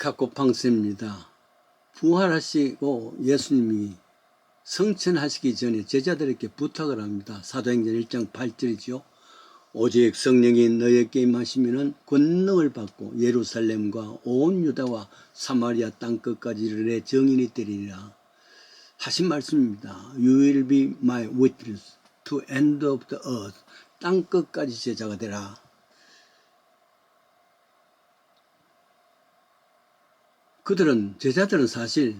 스카코팡스입니다. 부활하시고 예수님이 성천하시기 전에 제자들에게 부탁을 합니다. 사도행전 1장 8절이죠. 오직 성령이 너희에게 임하시면 권능을 받고 예루살렘과 온 유다와 사마리아 땅끝까지 이르러 증인이 되리라 하신 말씀입니다. You will be my witness to end of the earth. 땅끝까지 제자가 되라. 제자들은 사실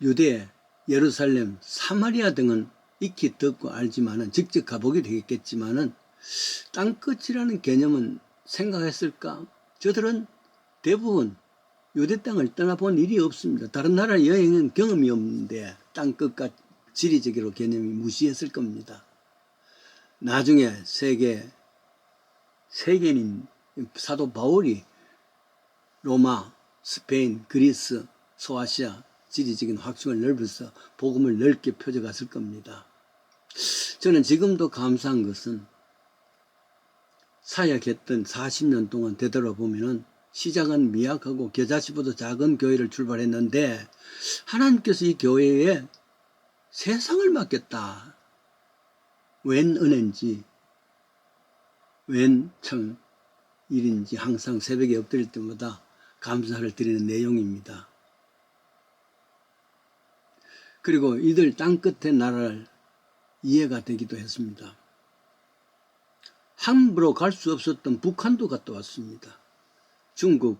유대, 예루살렘, 사마리아 등은 익히 듣고 알지만은 직접 가보게 되겠지만은 땅끝이라는 개념은 생각했을까? 저들은 대부분 유대 땅을 떠나본 일이 없습니다. 다른 나라 여행은 경험이 없는데 땅끝과 지리적으로 개념이 무시했을 겁니다. 나중에 세계인 사도 바울이 로마, 스페인, 그리스, 소아시아 지리적인 확증을 넓혀서 복음을 넓게 펴져갔을 겁니다. 저는 지금도 감사한 것은 사역했던 40년 동안 되돌아보면은 시작은 미약하고 겨자씨보다 작은 교회를 출발했는데 하나님께서 이 교회에 세상을 맡겼다. 웬 은혜인지 웬 참 일인지 항상 새벽에 엎드릴 때마다 감사를 드리는 내용입니다. 그리고 이들 땅끝의 나라를 이해가 되기도 했습니다. 함부로 갈 수 없었던 북한도 갔다 왔습니다. 중국,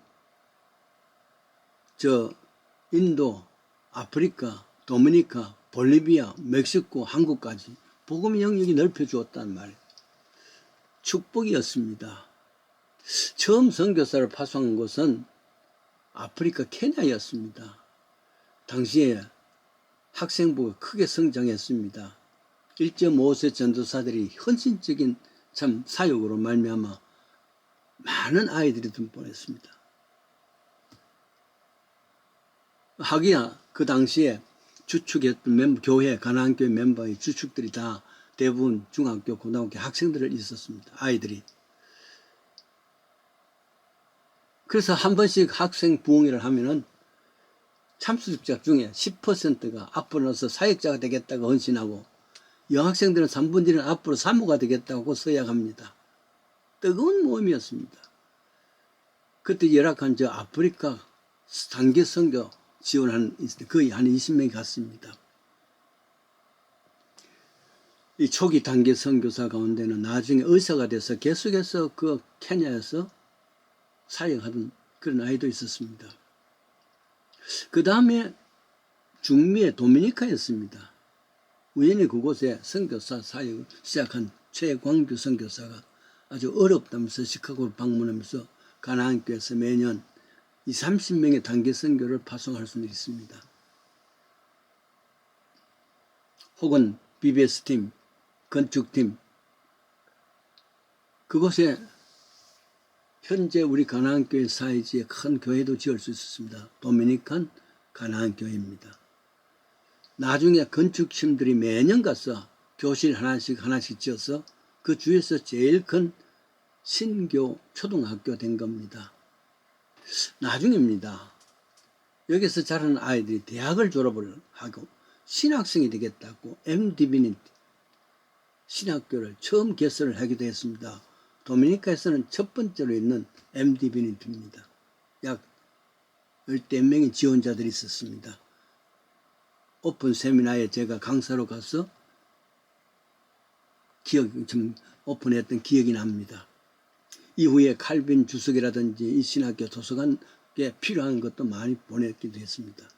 인도, 아프리카, 도미니카, 볼리비아, 멕시코, 한국까지 복음의 영역이 넓혀주었단 말이에요. 축복이었습니다. 처음 선교사를 파송한 곳은 아프리카 케냐였습니다. 당시에 학생부가 크게 성장했습니다. 1.5세 전도사들이 헌신적인 참 사역으로 말미암아 많은 아이들이 등번했습니다. 하기야 그 당시에 주축했던 교회 가나안교회 멤버의 주축들이 다 대부분 중학교, 고등학교 학생들을 있었습니다. 아이들이. 그래서 한 번씩 학생 부흥회를 하면은 참수직자 중에 10%가 앞으로 나서 사역자가 되겠다고 헌신하고 여학생들은 3분의 1은 앞으로 사모가 되겠다고 서약합니다. 뜨거운 모임이었습니다. 그때 열악한 아프리카 단기 선교 지원한 거의 한 20명이 갔습니다. 이 초기 단기 선교사 가운데는 나중에 의사가 돼서 계속해서 그 케냐에서 사역하던 그런 아이도 있었습니다. 그 다음에 중미의 도미니카였습니다. 우연히 그곳에 선교사 사역을 시작한 최광규 선교사가 아주 어렵다면서 시카고를 방문하면서 가나안교회에서 매년 30명의 단기 선교를 파송할 수는 있습니다. 혹은 BBS팀, 건축팀, 그곳에 현재 우리 가나안교회 사이즈의 큰 교회도 지을 수 있었습니다. 도미니칸 가나안교회입니다. 나중에 건축팀들이 매년 가서 교실 하나씩 지어서 그 주에서 제일 큰 신교 초등학교 된 겁니다. 나중입니다. 여기서 자라는 아이들이 대학을 졸업을 하고 신학생이 되겠다고 MD비니티 신학교를 처음 개설을 하기도 했습니다. 도미니카에서는 첫 번째로 있는 MD비니티입니다. 약 10대 명의 지원자들이 있었습니다. 오픈 세미나에 제가 강사로 가서 오픈했던 기억이 납니다. 이후에 칼빈 주석이라든지 이 신학교 도서관에 필요한 것도 많이 보냈기도 했습니다.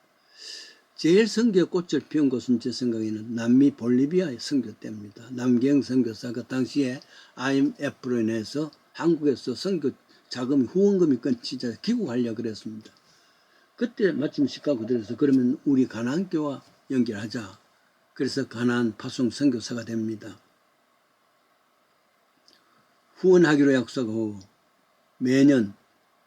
제일 선교의 꽃을 피운 곳은 제 생각에는 남미 볼리비아의 선교 때입니다. 남경 선교사가 당시에 IMF로 인해서 한국에서 선교 자금이 후원금이 끊기자 귀국하려고 그랬습니다. 그때 마침 시카고들에서 그러면 우리 가나안교와 연결하자. 그래서 가나안 파송 선교사가 됩니다. 후원하기로 약속하고 매년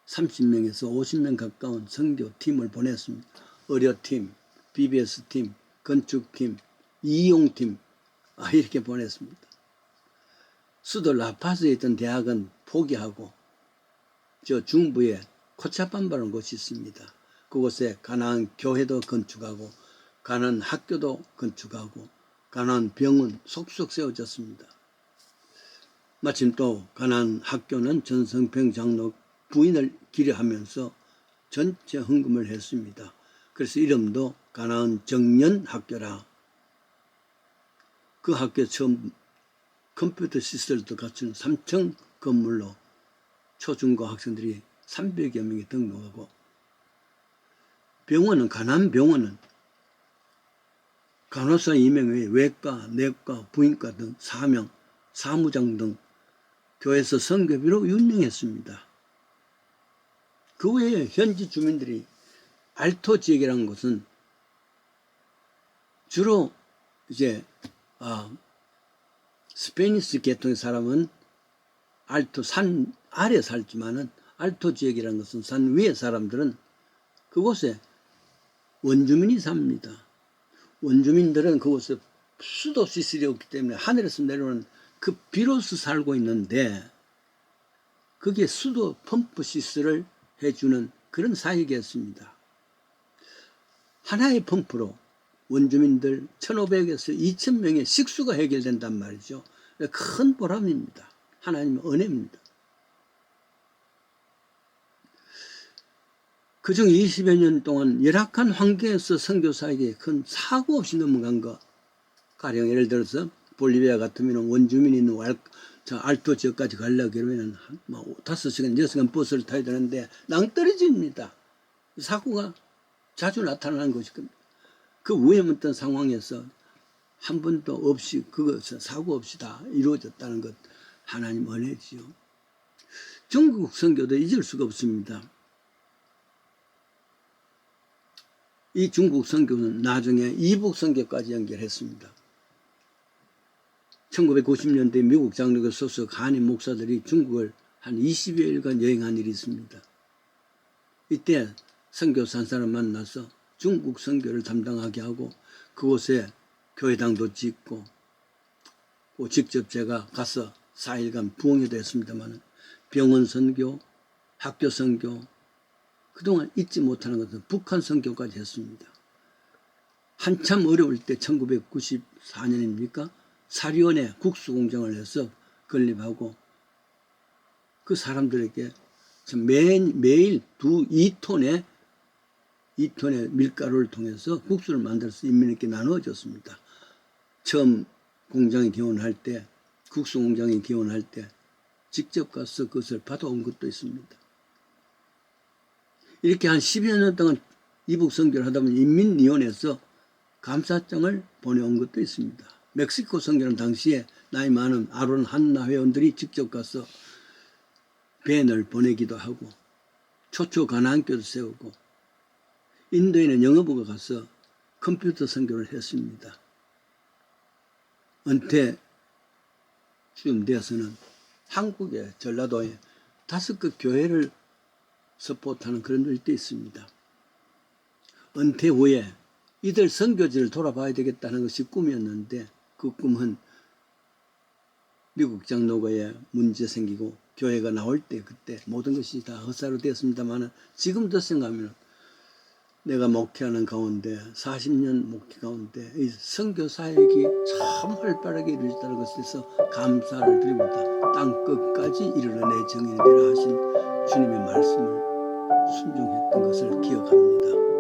30명에서 50명 가까운 선교팀을 보냈습니다. 의료팀, BBS팀, 건축팀, 이용팀 이렇게 보냈습니다. 수도 라파스에 있던 대학은 포기하고 저 중부의 코차반바라는 곳이 있습니다. 그곳에 가나안 교회도 건축하고 가나안 학교도 건축하고 가나안 병원 속속 세워졌습니다. 마침 또 가나안 학교는 전성평 장로 부인을 기려하면서 전체 헌금을 했습니다. 그래서 이름도 가나안 정년학교라. 그 학교 처음 컴퓨터 시설도 갖춘 3층 건물로 초중고 학생들이 300여 명이 등록하고, 병원은 가나안 병원은 간호사 2명 외에 외과, 내과, 부인과 등 4명, 사무장 등 교회에서 선교비로 운영했습니다. 그 외에 현지 주민들이 알토 지역이라는 곳은 주로 이제 스페니스 계통의 사람은 알토 산 아래 살지만은 알토 지역이라는 것은 산 위의 사람들은 그곳에 원주민이 삽니다. 원주민들은 그곳에 수도 시설이 없기 때문에 하늘에서 내려오는 그 비로소 살고 있는데, 그게 수도 펌프 시설을 해주는 그런 사역이었습니다. 하나의 펌프로 원주민들 1,500에서 2,000명의 식수가 해결된단 말이죠. 큰 보람입니다. 하나님의 은혜입니다. 그중 20여 년 동안 열악한 환경에서 선교사에게 큰 사고 없이 넘어간 것, 가령 예를 들어서 볼리비아 같으면 원주민이 있는 알토 지역까지 가려고 그러면 5시간, 6시간 버스를 타야 되는데 낭떠러집니다. 사고가 자주 나타나는 것이거든요. 그 위험 있던 상황에서 한 번도 없이 그것은 사고 없이 다 이루어졌다는 것, 하나님 은혜지요. 중국 선교도 잊을 수가 없습니다. 이 중국 선교는 나중에 이북 선교까지 연결했습니다. 1990년대 미국 장로교 소속 한인 목사들이 중국을 한 20여일간 여행한 일이 있습니다. 이때 선교사 한 사람 만나서 중국 선교를 담당하게 하고 그곳에 교회당도 짓고, 직접 제가 가서 4일간 부흥회도 했습니다만 병원 선교, 학교 선교, 그동안 잊지 못하는 것은 북한 선교까지 했습니다. 한참 어려울 때 1994년입니까? 사리원에 국수공장을 해서 건립하고 그 사람들에게 매일 2톤의 밀가루를 통해서 국수를 만들어서 인민에게 나누어졌습니다. 처음 공장에 개원할 때, 국수공장에 개원할 때 직접 가서 그것을 받아온 것도 있습니다. 이렇게 한 10여 년 동안 이북 선교를 하다 보니 인민위원회에서 감사장을 보내온 것도 있습니다. 멕시코 선교는 당시에 나이 많은 아론 한나 회원들이 직접 가서 밴을 보내기도 하고 초초 가나안교도 세우고, 인도에는 영어부가 가서 컴퓨터 선교를 했습니다. 은퇴 쯤 되어서는 한국의 전라도에 5개 교회를 서포트하는 그런 일도 있습니다. 은퇴 후에 이들 선교지를 돌아봐야 되겠다는 것이 꿈이었는데, 그 꿈은 미국 장로교에 문제 생기고 교회가 나올 때 그때 모든 것이 다 헛사로 되었습니다만, 지금도 생각하면 내가 목회하는 가운데 40년 목회 가운데 이 선교 사역이 참 활발하게 이루어졌다는 것에서 감사를 드립니다. 땅 끝까지 이르러 내 정인이 되라 하신 주님의 말씀을 순종했던 것을 기억합니다.